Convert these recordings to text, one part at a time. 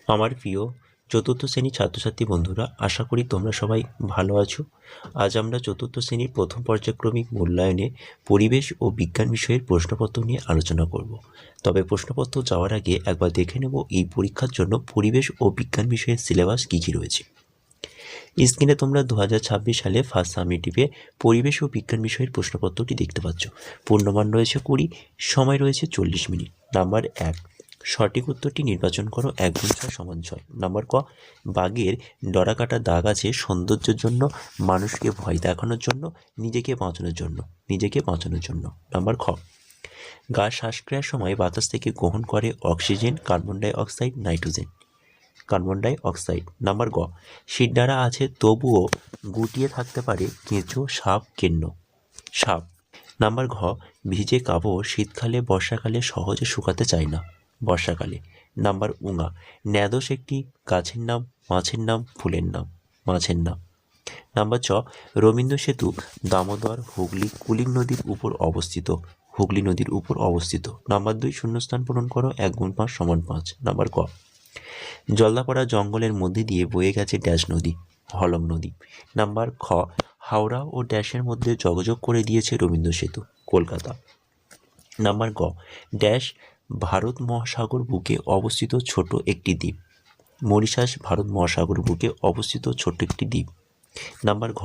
আমার প্রিয় চতুর্থ শ্রেণীর ছাত্রছাত্রী বন্ধুরা, আশা করি তোমরা সবাই ভালো আছো। আজ আমরা চতুর্থ শ্রেণীর প্রথম পর্যায়ক্রমিক মূল্যায়নে পরিবেশ ও বিজ্ঞান বিষয়ের প্রশ্নপত্র নিয়ে আলোচনা করব। তবে প্রশ্নপত্র যাওয়ার আগে একবার দেখে নেব এই পরীক্ষার জন্য পরিবেশ ও বিজ্ঞান বিষয়ের সিলেবাস কী কী রয়েছে। স্ক্রিনে তোমরা 2026 সালে ফার্স্ট সামিটিভে পরিবেশ ও বিজ্ঞান বিষয়ের প্রশ্নপত্রটি দেখতে পাচ্ছ। পূর্ণমান রয়েছে 20, সময় রয়েছে 40 মিনিট। নাম্বার 1, সঠিক উত্তরটি নির্বাচন করো। 1 গুণ 6 সমান 6। নাম্বার ক, বাঘের ডরাকাটা দাগ আছে সৌন্দর্যের জন্য, মানুষকে ভয় দেখানোর জন্য, নিজেকে বাঁচানোর জন্য। নাম্বার খ, গাছ শ্বাসক্রিয়ার সময় বাতাস থেকে গ্রহণ করে oxygen, carbon die oxide. Number গ, শিরদাঁড়া আছে তবুও গুটিয়ে থাকতে পারে কেঁচো, সাপ। নাম্বার ঘ, ভিজে কাপড় শীতকালে বর্ষাকালে সহজে শুকাতে চায় না বর্ষাকালে। নাম্বার উঙা, ন্যাদোস একটি গাছের নাম, মাছের নাম, ফুলের নাম, মাছের নাম। নাম্বার চ, রবীন্দ্র সেতু দামোদর, হুগলি, কুলিক নদীর উপর অবস্থিত। নাম্বার 2, শূন্যস্থান পূরণ করো। 1 গুণ 5 সমান 5। নাম্বার ক, জলদাপাড়া জঙ্গলের মধ্যে দিয়ে বয়ে গেছে ড্যাশ নদী, হলং নদী। নাম্বার খ, হাওড়া ও ড্যাশের মধ্যে যোগাযোগ করে দিয়েছে রবীন্দ্র সেতু, কলকাতা। নাম্বার গ, ড্যাশ ভারত মহাসাগর বুকে অবস্থিত ছোট একটি দ্বীপ, মরিশাস ভারত মহাসাগর বুকে অবস্থিত ছোট্ট একটি দ্বীপ। নাম্বার ঘ,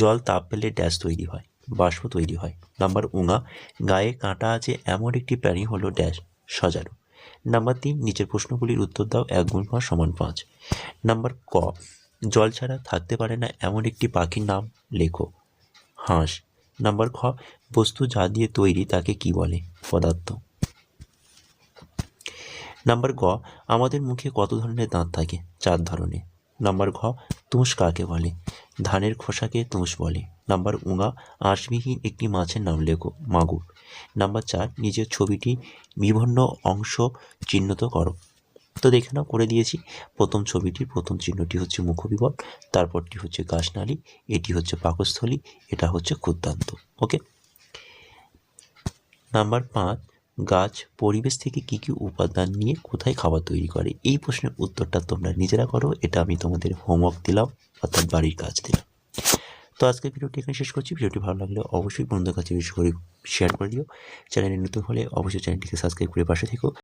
জল তাপ পেলে ড্যাশ তৈরি হয়, বাষ্প তৈরি হয়। নাম্বার উঙা, গায়ে কাঁটা আছে এমন একটি প্রাণী হলো ড্যাশ, সজারু। নাম্বার 3, নিচের প্রশ্নগুলির উত্তর দাও। 1 গুণ 5 সমান 5। নাম্বার ক, জল ছাড়া থাকতে পারে না এমন একটি পাখির নাম লেখো, হাঁস। নাম্বার খ, বস্তু যা দিয়ে তৈরি তাকে কি বলে, পদার্থ। নাম্বার গ, আমাদের মুখে কত ধরনের দাঁত থাকে, 4 ধরনের। নাম্বার ঘ, তুষ কাকে বলে, ধানের খোসাকে তুষ বলে। নাম্বার উঙা, আঁশবিহীন একটি মাছের নাম লেখো, মাগুর। নাম্বার 4, নিচের ছবিটি বিভিন্ন অংশ চিহ্নিত করো। তো দেখে নাও, করে দিয়েছি। প্রথম ছবিটির প্রথম চিহ্নটি হচ্ছে মুখবিবর, তারপরটি হচ্ছে গাছনালী, এটি হচ্ছে পাকস্থলী, এটা হচ্ছে ক্ষুদ্রান্ত। ওকে। নাম্বার 5, গাছ পরিবেশ থেকে কী কী উপাদান নিয়ে কোথায় খাবার তৈরি করে। এই প্রশ্নের উত্তরটা তোমরা নিজেরা করো, এটা আমি তোমাদের হোমওয়ার্ক দিলাম, অর্থাৎ বাড়ির কাজ দিলাম। তো আজকে ভিডিওটি এখানে শেষ করছি। ভিডিওটি ভালো লাগলে অবশ্যই বন্ধুদের কাছে বেশি করে শেয়ার করে দিও। চ্যানেলে নতুন হলে অবশ্যই চ্যানেলটিকে সাবস্ক্রাইব করে পাশে থেকো।